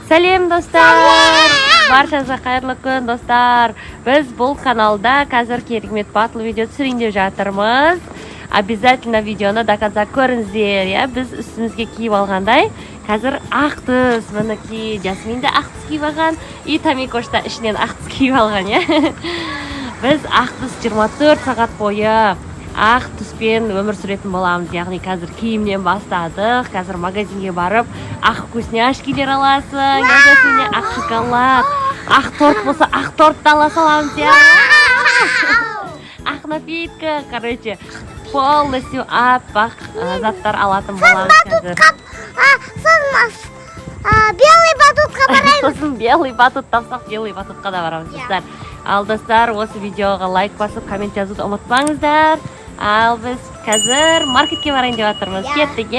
Сәлем достар! Баршаңызға қайырлы күн достар. Біз бұл каналда қазір керемет батыл видео түсірейін деп жатырмыз. Обязательно видеоны до конца көріңіздер. Біз үстімізге киіп алғандай. Қазір ақ түс, мінекей Жасмин де ақ түс киіп алған, и Тамикош та ішінен ақ түс киіп алған. Біз ақ түс 24 сағат бойы ақ түспен өмір сүретін боламыз. Яғни қазір киімнен бастадық. Қазір магазинге барып, ақ вкусняшкилер аласың, Жасминне ақ шоколад, ақ торт болса, ақ тортты ала саламыз. Ақ напитка, короче, полностью аппақ заттар алатын боламыз қазір. Белый батутқа бараймыз. Сосын белый батут тапсақ, белый батутқа да барамыз достар. Ал достар, осы видеоға лайк басып, коммент жазуды ұмытпаңыздар. Ал біз қазір маркетке барайын деп жатырмыз. Кеттік,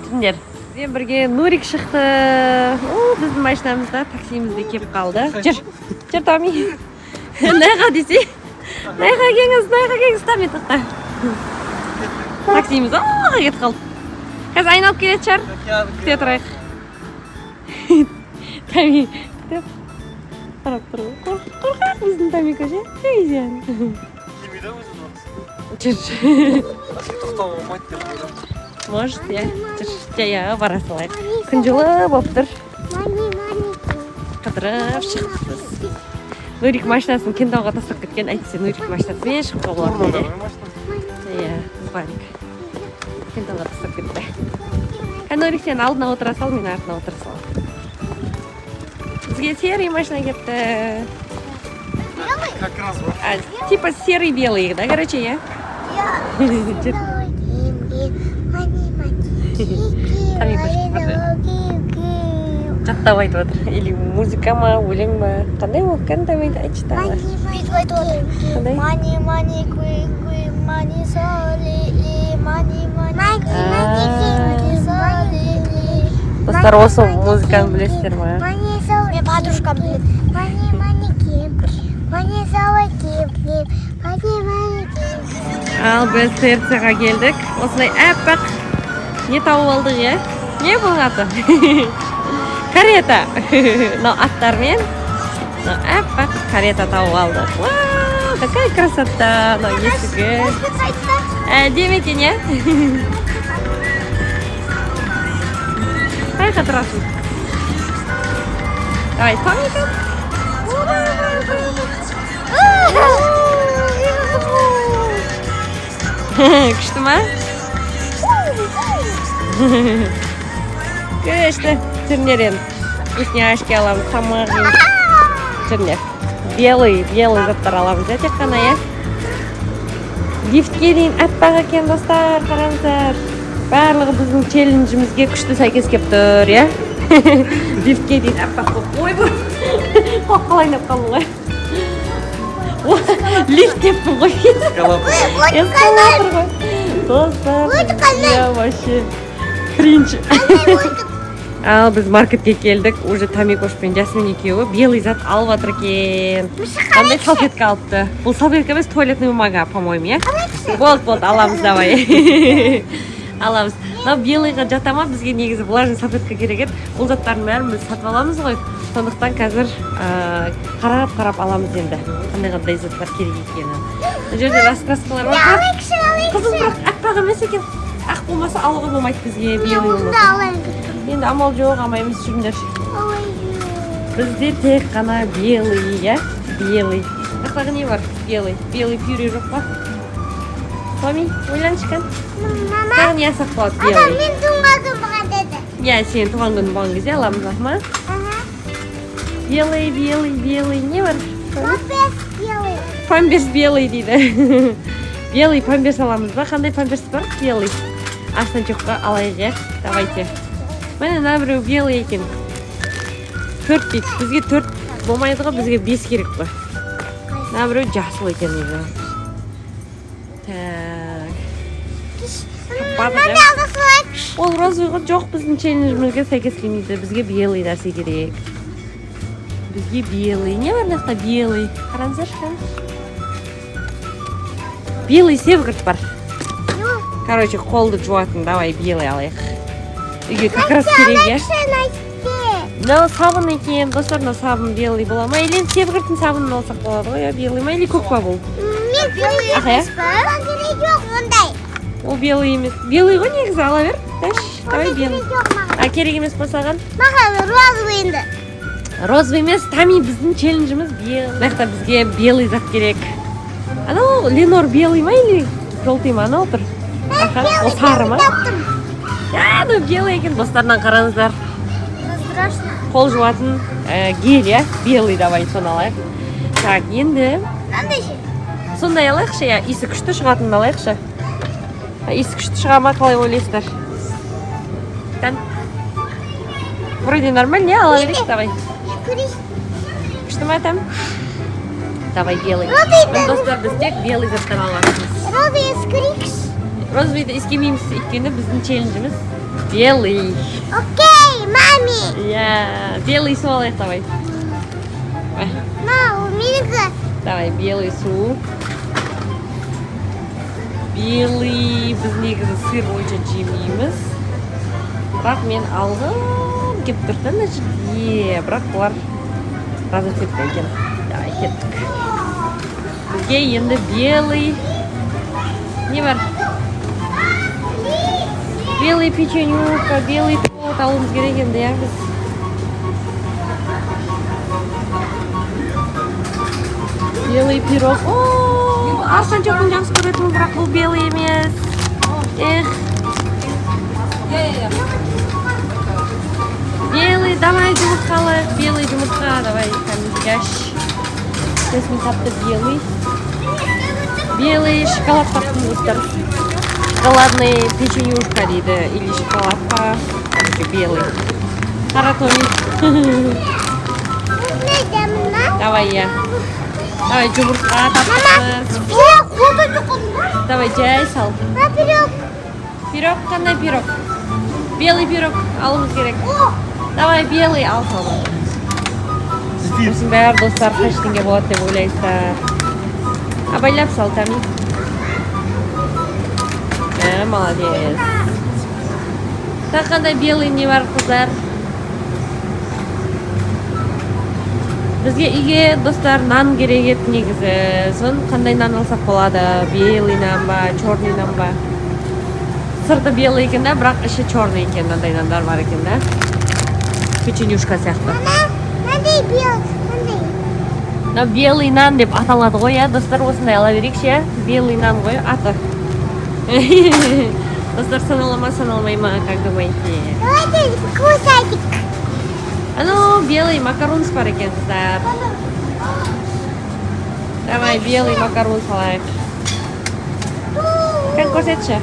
Түсіндер. Бізбен бірге Нурик шықты. Біздің машинамызда таксимізде кеп қалды. Жүр, Томи. Найға десе? Найға кеңіз, Томи тұқта. Таксиміз оға кет қалды. Қазір айналып келет шар. Күте тұрайық. Томи, күтіп. Қарап тұрғы. Қорқақ біздің Томико ше? Кейзен. Кемейді өзім оңыз. Жүр. Тоқтау болмайды деп ойлап. Может, жүр. Жаяға бара салайық. Күн жылы болып тұр. Қыдырып шықтық. Нурик машинасын кентауға тастап кеткен. Әйтсе, Нурик машинасымен шыққа болады. Званик. Кентауға тастап кетті. Нурик сен алдына отыра сал, мен артына отыра сал. Бізге серый машина кетті. Как раз вот. Типа серый-белый, да, короче, Жаттап айтып отыр. Или музыка ма, өлең ба? Қандай ол? Қандай айтшы тағы? Бүйтіп айтып отыр. Мани, куи, мани, соли, мани, соли. Достар, осы музыканы білесіздер ма? Мен подружкам білет. Ал біз ТРЦ-ға келдік. Осылай әппақ не тауып алдық, Не бұның аты? Карета. Аттармен әппақ карета тауып алдық. Вау, какая красота. Есігі. Демекен, Қайқа тұрасың? Давай, Томика. Күшті ма? Күшті. Түрнерен. Вкусняшки аламыз, тамағын. Түрнер. Белый заттар аламыз. Тек қана, Лифтке дейін әппақ екен, достар. Қараңыздар. Барлығы біздің челленджімізге күшті сәйкес кеп тұр, Лифтке дейін әппақ болып. Ой, бұл. Қалайнап қалды ғой. Лифт деппін ғой. Эскалатор ғой. Достар. Вообще. Кринж. Ал біз маркетке келдік. Уже Тамикош пен Жасмин екеуі белый зат алып жатыр екен. Қандай салфетка алыпты. Бұл салфетка емес, туалетный бумага, по-моему, Болды, аламыз, давай. Аламыз. Белыйға жатама, бізге негізі влажный салфетка керек еді. Бұл заттардың бәрін біз сатып аламыз ғой. Сондықтан қазір қарап аламыз енді. Қандай заттар керек екені. Бұл жерде раскраскалар бар. Қызым, бірақ әппақ емес екен. Ақ болмаса алуға болмайды бізге белый болмаса. Енді амал жоқ, амаймыз жүріңдер. Бізде тек қана белый, Белый. Ақтағы не бар? Белый пюре жоқ па? Томи, ойланшқан. Тағы не асақ болады белый? Мен туған күн бұған деді. Сен туған күн болған кезде аламыз, ма? Белый, не бар? Памперс белый дейді. Белый памперс аламыз ба? Қандай памперс бар? Белый. Астан жоққа алайық, Давайте. Мәне біреу белый екен. 4 дейді. Бізге 4 болмайды ғой, бізге 5 керек қой. Біреу жасыл екен дейді. Ол розовый жоқ, біздің челленджімізге сәйкес келмейді. Бізге белый нәрсе керек. Бізге белый. Не бар нақта белый? Қараңыздар, Белый севгірт бар. Қолды жуатын, давай белый алайық. Үйге как раз керек, мынау сабын екен достар, мына сабын белый бола ма или себірдің сабынын алсақ болады ғой, белый ма или көк па бұл? Мен белый емес па? Керек жоқ мұндай. Ол белый емес. Белый ғой негізі, ала бер. Даш, давай белый. А керек емес па саған? Маған розовый енді. Розовый емес, Тами біздің челленджіміз белый. Мына бізге белый зат керек. Анау Ленор белый ма или желтый ма? Анау тұр. Ол сары ма? Ну белый екен, достарынан қараңыздар. Страшно. Қол жуатын гель, иә? Белый давай, соны алайық. Так, енді Қандай ше? сондай алайықшы, иә? Иісі күшті шығатынын алайықшы. Иісі күшті шыға ма, қалай ойлайсыздар? Вроде нормально, не? Ала берейік, давай. Күшті ма, там? Давай белый. Достар, біз тек белый заттан аласыз. Розовый скрикс. Розовыйды искемейміз, өйткені біздің челленджіміз белый. Окей, мами. Я, белый су алайық, давай. На, у менікі. Давай, белый су. Белый, біз негізі сыр бойынша жемейміз. Бірақ мен алғым кеп тұрды, значит, бірақ бұлар разоцветка екен. Давай, кеттік. Бізге енді белый. Не бар? Белый печенюшка, белый торт алуымыз керек енді, иә біз. Белый пирог. О, Арсан жоқын жақсы көретін, бірақ бұл белый емес. Эх. Белый, давай жұмыртқа алайық. Белый жұмыртқа, давай, камизгаш. Сесмин тапты белый. Белый шоколад таптым, достар. Шоколадный печенюшка дейді, или шоколадка. Короче, белый. Қара Томи. Давай, я. Давай, жұмыртқа таптымыз. Давай, жай сал. Пирог. Пирог, қандай пирог? Белый пирог алуымыз керек. Давай, белый ал сал. Осының бәрі достар қаштыңге болады деп ойлайсыздар. Абайлап сал, Тами. Молодец. Так, қандай белый не бар, қыздар? Бізге үйге достар нан керек еді негізі. Сон қандай нан алсақ болады? Белый нан ба, черный нан ба? Сырты белый екен да, бірақ іші черный екен, мынандай нандар бар екен да. Печенюшка сияқты. Қандай белый? Мына белый нан деп аталады ғой, иә, достар, осындай ала берейікші. Белый нан ғой, аты. Достар, санала ма, саналмай ма, как думаете? Давайте кусатик. Ану, белый макарон бар екен, қыздар. Давай, белый макарон салайық. Как көрсетші?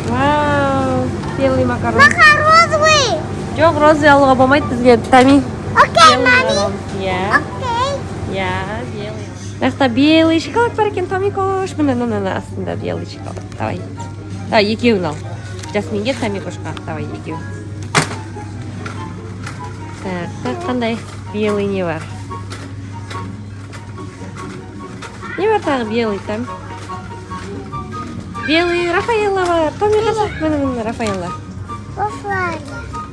Вау, белый макарон. Маған розовый. Жоқ, розовый алуға болмайды бізге, Тами. Окей, мами. Иә. Окей. Я, белый. Мына белый шоколад бар екен, Тамикош. Мына астында белый шоколад. Давай. Давай, екеуін ал. Жасминге, Тамикошқа. Давай, екеуін. Так, қандай белый не бар? Не бар тағы белый там? Белый Рафаэлла бар. Томи қасақ, мына Рафаэлла.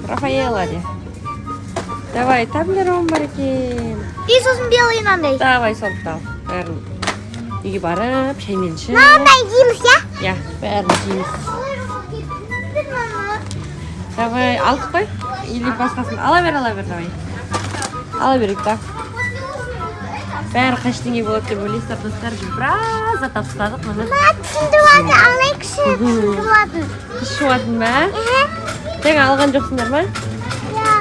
Рафаэлла де. Давай, таблерон бар екен. И сосын белый нандай. Давай, соны ал. Бәрін үйге барып, шаймен ішіп. Мынандай жейміз, иә? Я, бәрін жейміз. Давай, алдық қой? Или басқасын? Ала бер, давай. Ала берейік, да. Бәрі қаштыңе болады деп ойлайсыздар, достар. Біраз атап ұстадық, мұны. Түсіндіріп алайықшы. Түсіндіріп. Қыш жуатын ба? Жаңа алған жоқсыңдар ма? Иә.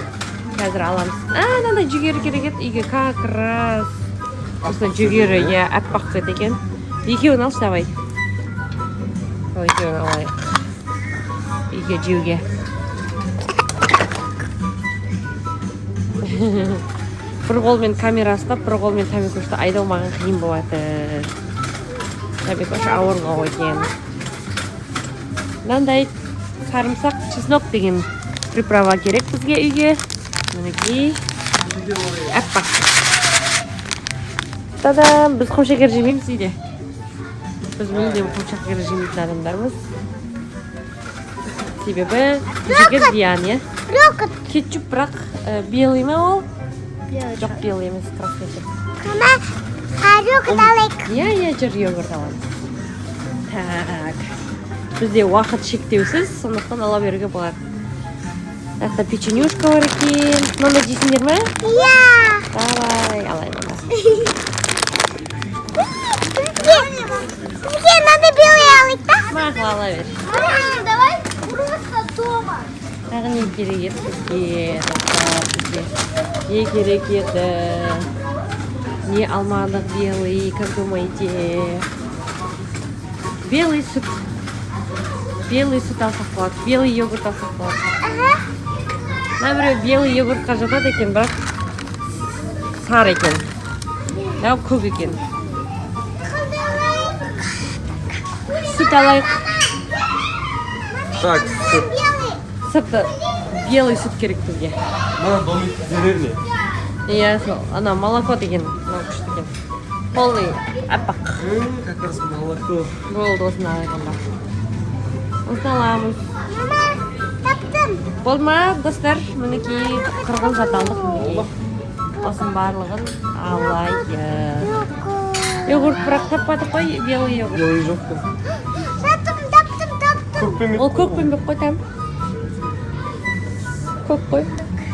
Қазір аламыз. Мынандай жүгері керек еді, үйге как раз. Осыны жүгері, я аппақ қойды екен. Екеуін алшы, давай. Екеуін алайық. Үйге жеуге. Бір қолмен камера ұстап, бір қолмен Тамикошты айдау маған қиын болады. Тамикош ауырға қойген. Мынандай сарымсақ, чеснок деген приправа керек бізге үйге. Мінекей. Аппақ. Та-дам, біз құмшекер жемейміз үйде. Біз мүлдем құмшекер жемейтін адамдармыз. Себебі құмшекер зиян, иә? Рокот. Кетчуп бірақ Белый ма ол? Жоқ, белый емес, красный екен. Мама, йогурт алайық. Иә, жүр йогурт аламыз. Так. Бізде уақыт шектеусіз, сондықтан ала беруге болады. Жақта печенюшка бар екен. Мама жейсіңдер ме? Иә. Давай, алайын онда. Мне надо белый алайық та. Мақұл, ала бер. Давай просто дома. Тағы не керек еді бізге, достар, бізге? Не керек еді? Не алмадық белый, как думаете? Белый сүт. Белый сүт алсақ болады, белый йогурт алсақ болады. Мына біреу белый йогуртқа жатады екен, бірақ сары екен. Мынау көк екен. Сүт алайық. Так, süt. Сүтті белый сүт керек бізге. Bana donut zererli. Иә, сол, ана молоко деген, мынау күшті екен. Полный аппақ. Как раз молоко. Болды, осыны алайық онда. Осыны аламыз. Мама, таптым. Болды ма, достар? Мінекей қырғын зат алдық. Мінекей. Осының барлығын алайық. Йогурт бірақ таппадық қой, белый йогурт. Белый жоқ та. Таптым. Көкпен Ол көк пен бек қой, там. Көк қой.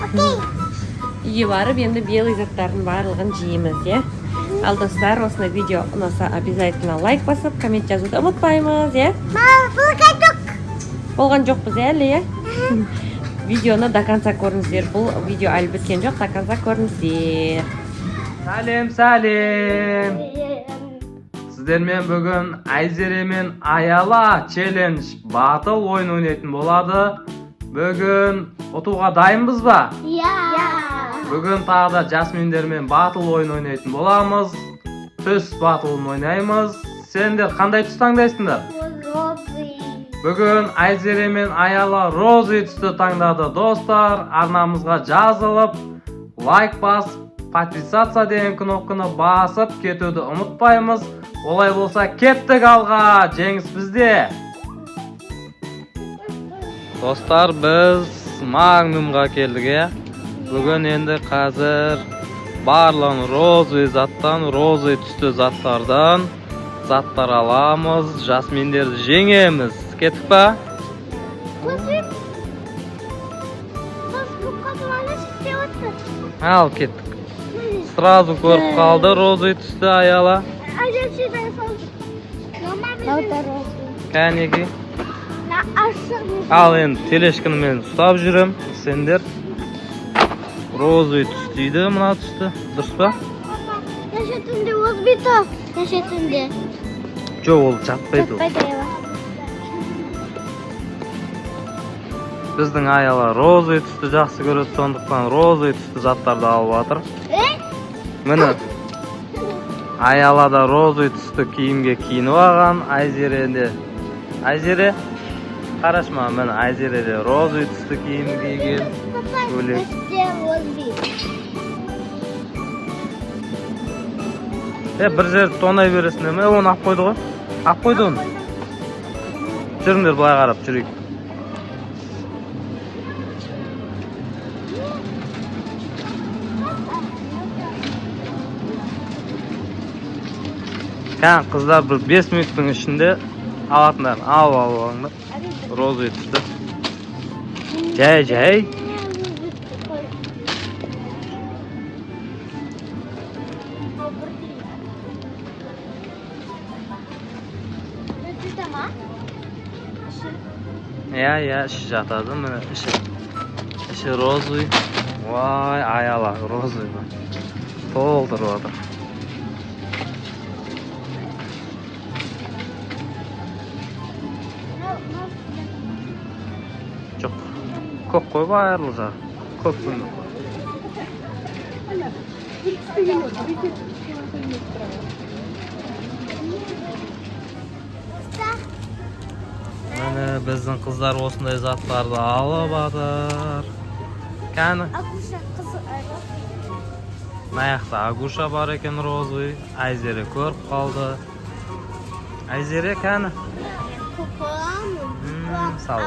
Окей. Үйге барып, енді белый заттардың барлығын жейміз, е? Ал достар, осыны видео ұнаса обязательно лайк басып, коммент жазуды ұмытпаймыз, е? Мама, болған жоқ. Болған жоқпыз әлі, е? Видеоны до конца көріңіздер. Бұл видео әлі біткен жоқ, до конца көріңіздер. Сәлем. Сіздермен бүгін Айзере мен Аяла челлендж батыл ойын ойнайтын болады. Бүгін ұтуға дайынбыз ба? Иә. Бүгін тағы да Жасминдермен батыл ойын ойнайтын боламыз. Түс батылын ойнаймыз. Сендер қандай түс таңдайсыңдар? Бүгін Айзере мен Аяла розы түсті таңдады. Достар, арнамызға жазылып, лайк басып, подписаться деген кнопканы басып кетуді ұмытпаймыз. Олай болса кеттік алға, жеңіс бізде. Достар, біз Магнумға келдік, е? Бүгін енді қазір барлығын розы заттан, розы түсті заттардан заттар аламыз, жасминдерді жеңеміз. Кеттік па? Ал, кеттік. Сразу көріп қалды розы түсті Аяла. Кәнеки. Ал енді телешкіні мен ұстап жүрем. Сендер розы түстейді мұна түсті. Дұрыс па? Yaşatındı uzbito. Yaşatındı. Жоқ, ол жатпайды. Біздің Аяла розы түсті жақсы көреді, сондықтан розы түсті заттарды алып жатыр. Міне Аялада розы түсті киімге киініп алған. Айзере қарашма, міне Айзереде розы түсті киім киген. Бөлек. Бір жерді тонай бересіңдер ме? Оны ап қойды ғой. Ап қойды оны. Жүріңдер былай қарап жүрейік. Қан қыздар бір 5 минуттың ішінде алатындар. Алыңдар. Розы түсті. Жай. Иә, іші жатады. Міне іші розы. Вай, Аяла розы. Толтырып отыр. Жоқ, көк қой барлығы жағы. Көк қой. Міне біздің қыздар осындай заттарды алып жатыр. Кәні? Маяқта Агуша бар екен розы. Айзере көріп қалды. Айзере кәні? Сау.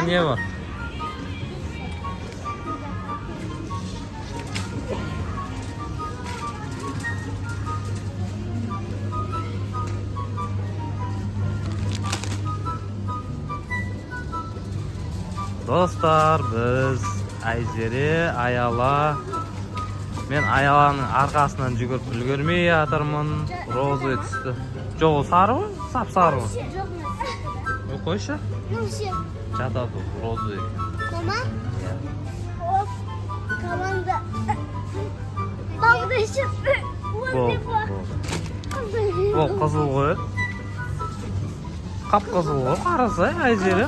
Не бар? Dostlar, biz Ayzeri, Ayala. Men Ayalaның арқасынан жүгіріп үлгермей жатырмын. Розы түсті. Жоқ, ол сары ғой? Сап-сары ғой? Жоқ, Қойшы. ну все. Жатады, розы. Мама? Оп, команда. Бағдайшып. Ол қызыл ғой. Қап-қызыл ғой, қарасай, Айзері.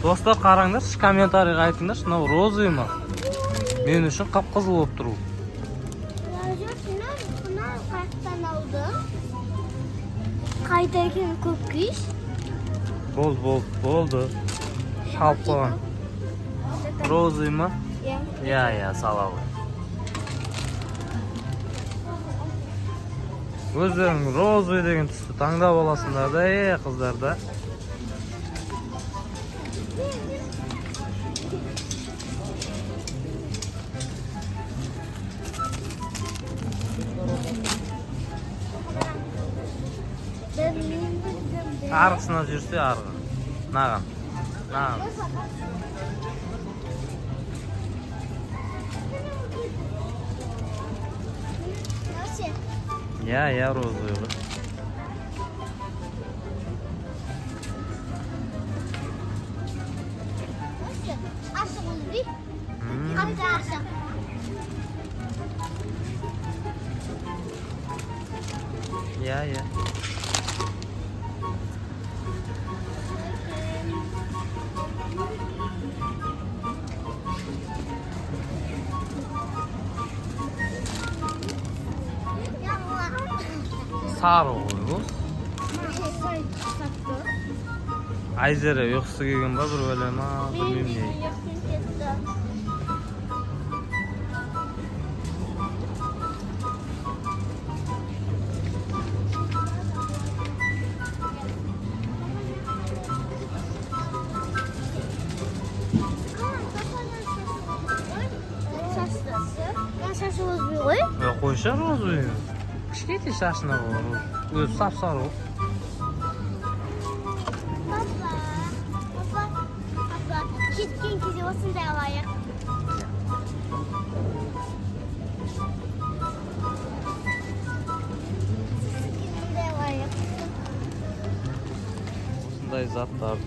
Достар, қараңдаршы, комментарийға айтыңдаршы, мынау розы ма? Мен үшін қап-қызыл болып тұру. Қайда екен көп күйіш? Болды. Шалып қойған. Розы ма? Иә, сала ғой. Өздерің розы деген түсті таңдап аласыңдар да, қыздар да. Арғысына жүрсе арғы. Наған. Я розовый. Ашық ұлды. Қапта ашық. Я. Сары ғой бұл. Айзері ұйқысы келген ба бір өле ма? Білмеймін не. Шашы өзбей ғой? Қойша розы. Кішкентай шашына ғой. Өзі сап-сары ғой. Папа, кеткен кезде осындай алайық. Осындай заттар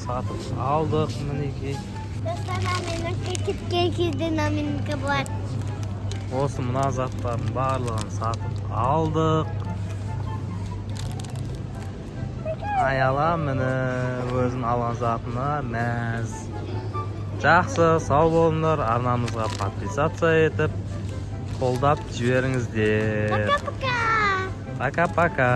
сатып алдық мінекей. Достар, менің кеткен кезде менікі бар. Осы мына заттардың барлығын сатып алдық. Аяла міне өзін алған затына мәз. Жақсы, сау болыңдар. Арнамызға подписация етіп, қолдап жіберіңіздер. Пока-пока. Пока-пока.